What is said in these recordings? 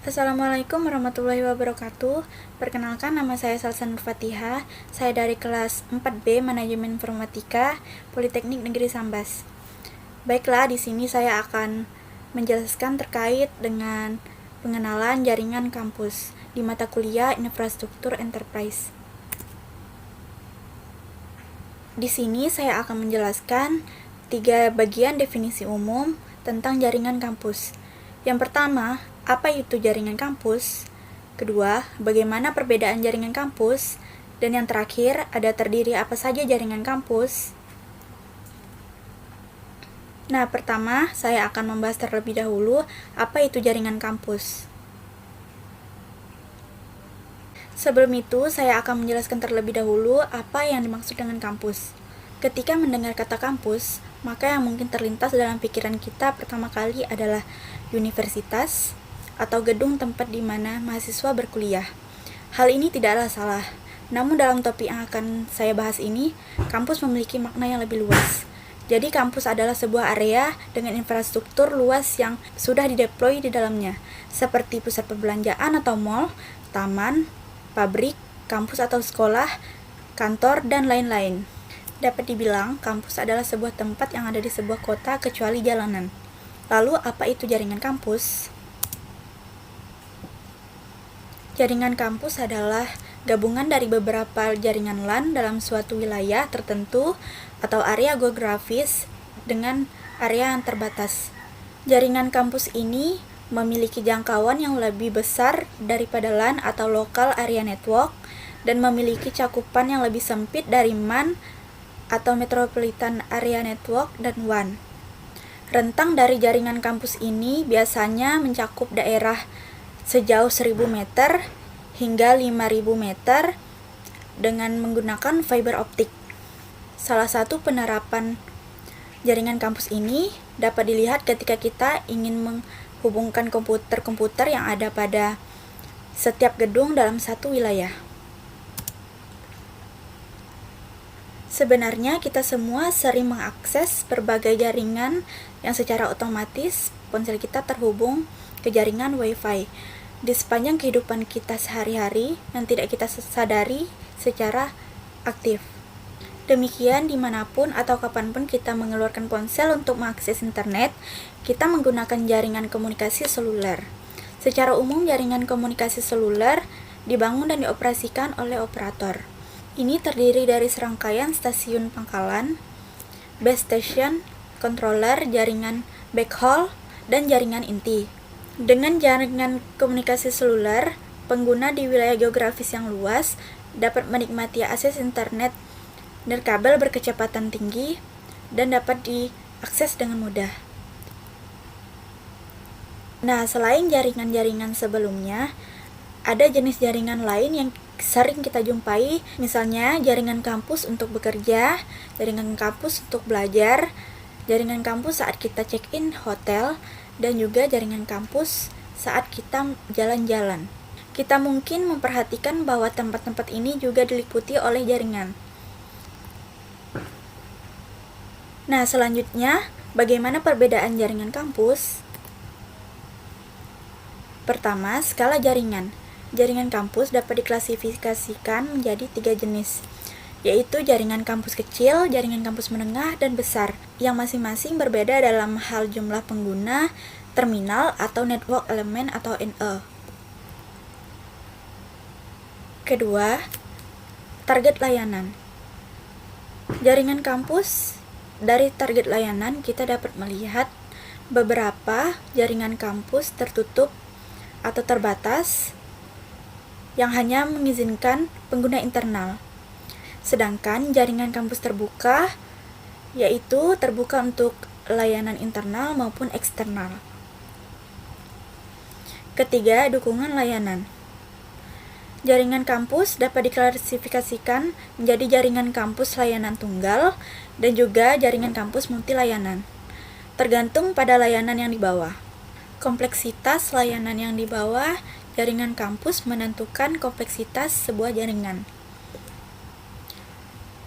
Assalamualaikum warahmatullahi wabarakatuh. Perkenalkan, nama saya Salsa Nur Fatihah. Saya dari kelas 4B Manajemen Informatika, Politeknik Negeri Sambas. Baiklah, di sini saya akan menjelaskan terkait dengan pengenalan jaringan kampus di mata kuliah Infrastruktur Enterprise. Di sini saya akan menjelaskan 3 bagian definisi umum tentang jaringan kampus. Yang pertama, apa itu jaringan kampus? Kedua, bagaimana perbedaan jaringan kampus? Dan yang terakhir, ada terdiri apa saja jaringan kampus? Nah, pertama, saya akan membahas terlebih dahulu apa itu jaringan kampus. Sebelum itu, saya akan menjelaskan terlebih dahulu apa yang dimaksud dengan kampus. Ketika mendengar kata kampus, maka yang mungkin terlintas dalam pikiran kita pertama kali adalah universitas atau gedung tempat di mana mahasiswa berkuliah. Hal ini tidaklah salah. Namun dalam topik yang akan saya bahas ini, kampus memiliki makna yang lebih luas. Jadi kampus adalah sebuah area dengan infrastruktur luas yang sudah dideploy di dalamnya, seperti pusat perbelanjaan atau mall, taman, pabrik, kampus atau sekolah, kantor, dan lain-lain. Dapat dibilang, kampus adalah sebuah tempat yang ada di sebuah kota kecuali jalanan. Lalu, apa itu jaringan kampus? Jaringan kampus adalah gabungan dari beberapa jaringan LAN dalam suatu wilayah tertentu atau area geografis dengan area yang terbatas. Jaringan kampus ini memiliki jangkauan yang lebih besar daripada LAN atau Local Area Network dan memiliki cakupan yang lebih sempit dari MAN atau Metropolitan Area Network dan WAN. Rentang dari jaringan kampus ini biasanya mencakup daerah sejauh 1000 meter hingga 5000 meter dengan menggunakan fiber optik. Salah satu penerapan jaringan kampus ini dapat dilihat ketika kita ingin menghubungkan komputer-komputer yang ada pada setiap gedung dalam satu wilayah. Sebenarnya kita semua sering mengakses berbagai jaringan yang secara otomatis ponsel kita terhubung ke jaringan Wi-Fi di sepanjang kehidupan kita sehari-hari yang tidak kita sadari secara aktif. Demikian dimanapun atau kapanpun kita mengeluarkan ponsel untuk mengakses internet, kita menggunakan jaringan komunikasi seluler. Secara umum, jaringan komunikasi seluler dibangun dan dioperasikan oleh operator. Ini terdiri dari serangkaian stasiun pangkalan, base station, controller, jaringan backhaul, dan jaringan inti. Dengan jaringan komunikasi seluler, pengguna di wilayah geografis yang luas dapat menikmati akses internet nirkabel berkecepatan tinggi dan dapat diakses dengan mudah. Nah, selain jaringan-jaringan sebelumnya, ada jenis jaringan lain yang sering kita jumpai, misalnya jaringan kampus untuk bekerja, jaringan kampus untuk belajar, jaringan kampus saat kita check-in hotel, dan juga jaringan kampus saat kita jalan-jalan. Kita mungkin memperhatikan bahwa tempat-tempat ini juga diliputi oleh jaringan. Nah, selanjutnya, bagaimana perbedaan jaringan kampus? Pertama, skala jaringan. Jaringan kampus dapat diklasifikasikan menjadi 3 jenis, yaitu jaringan kampus kecil, jaringan kampus menengah, dan besar, yang masing-masing berbeda dalam hal jumlah pengguna, terminal, atau network element atau NE. Kedua, target layanan. Jaringan kampus, dari target layanan kita dapat melihat beberapa jaringan kampus tertutup atau terbatas yang hanya mengizinkan pengguna internal. Sedangkan jaringan kampus terbuka, yaitu terbuka untuk layanan internal maupun eksternal. Ketiga, dukungan layanan. Jaringan kampus dapat diklasifikasikan menjadi jaringan kampus layanan tunggal dan juga jaringan kampus multi layanan, tergantung pada layanan yang dibawa. Kompleksitas layanan yang dibawa jaringan kampus menentukan kompleksitas sebuah jaringan.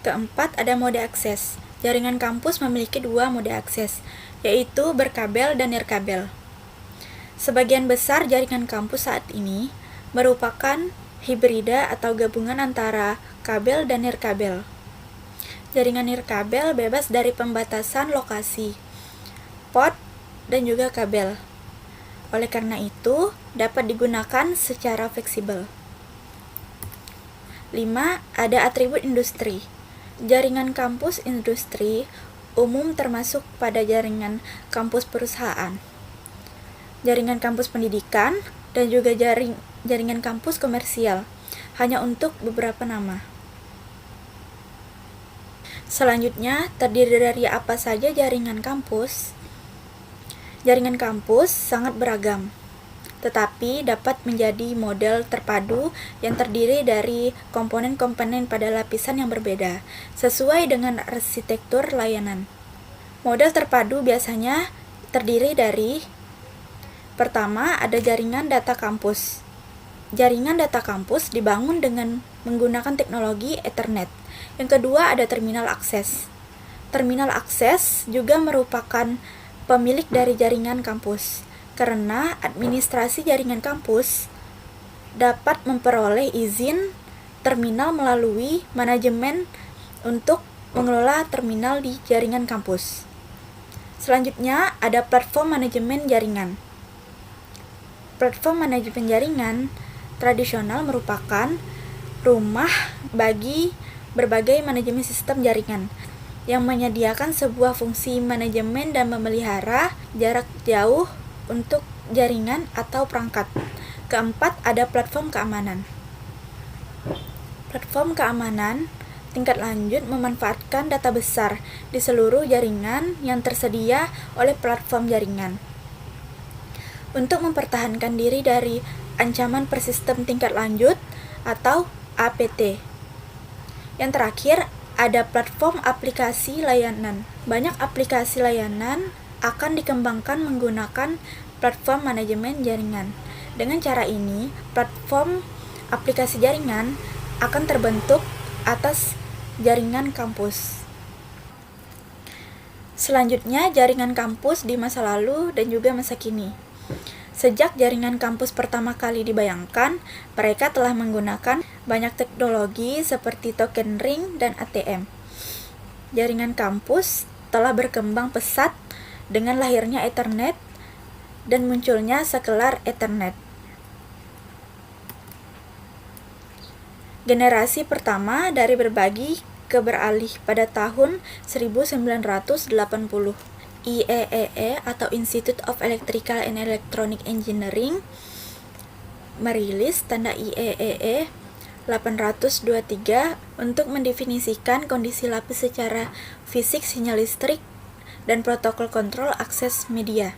Keempat, ada mode akses. Jaringan kampus memiliki 2 mode akses, yaitu berkabel dan nirkabel. Sebagian besar jaringan kampus saat ini merupakan hibrida atau gabungan antara kabel dan nirkabel. Jaringan nirkabel bebas dari pembatasan lokasi, port, dan juga kabel. Oleh karena itu, dapat digunakan secara fleksibel. 5. Ada atribut industri. Jaringan kampus industri umum termasuk pada jaringan kampus perusahaan, jaringan kampus pendidikan, dan juga jaringan kampus komersial, hanya untuk beberapa nama. Selanjutnya, terdiri dari apa saja jaringan kampus? Jaringan kampus sangat beragam, tetapi dapat menjadi model terpadu yang terdiri dari komponen-komponen pada lapisan yang berbeda, sesuai dengan arsitektur layanan. Model terpadu biasanya terdiri dari: pertama, ada jaringan data kampus. Jaringan data kampus dibangun dengan menggunakan teknologi Ethernet. Yang kedua, ada terminal akses. Terminal akses juga merupakan pemilik dari jaringan kampus, karena administrasi jaringan kampus dapat memperoleh izin terminal melalui manajemen untuk mengelola terminal di jaringan kampus. Selanjutnya, ada platform manajemen jaringan. Platform manajemen jaringan tradisional merupakan rumah bagi berbagai manajemen sistem jaringan yang menyediakan sebuah fungsi manajemen dan memelihara jarak jauh untuk jaringan atau perangkat. Keempat, ada platform keamanan. Platform keamanan tingkat lanjut memanfaatkan data besar di seluruh jaringan yang tersedia oleh platform jaringan untuk mempertahankan diri dari ancaman persistem tingkat lanjut atau APT. Yang terakhir, ada platform aplikasi layanan. Banyak aplikasi layanan akan dikembangkan menggunakan platform manajemen jaringan. Dengan cara ini, platform aplikasi jaringan akan terbentuk atas jaringan kampus. Selanjutnya, jaringan kampus di masa lalu dan juga masa kini. Sejak jaringan kampus pertama kali dibayangkan, mereka telah menggunakan banyak teknologi seperti token ring dan ATM. Jaringan kampus telah berkembang pesat dengan lahirnya Ethernet dan munculnya sekelar Ethernet. Generasi pertama dari berbagi ke beralih pada tahun 1980. IEEE atau Institute of Electrical and Electronic Engineering merilis tanda IEEE 823 untuk mendefinisikan kondisi lapis secara fisik sinyal listrik dan protokol kontrol akses media.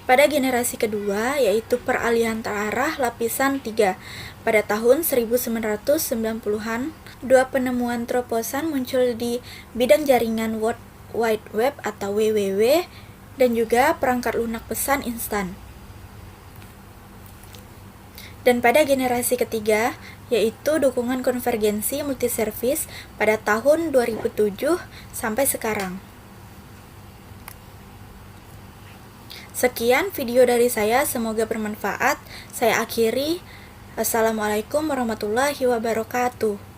Pada generasi kedua, yaitu peralihan terarah lapisan 3, pada tahun 1990-an, dua penemuan terobosan muncul di bidang jaringan World Wide Web atau WWW dan juga perangkat lunak pesan instan. Dan pada generasi ketiga, yaitu dukungan konvergensi multiservis pada tahun 2007 sampai sekarang. Sekian video dari saya, semoga bermanfaat. Saya akhiri. Assalamualaikum warahmatullahi wabarakatuh.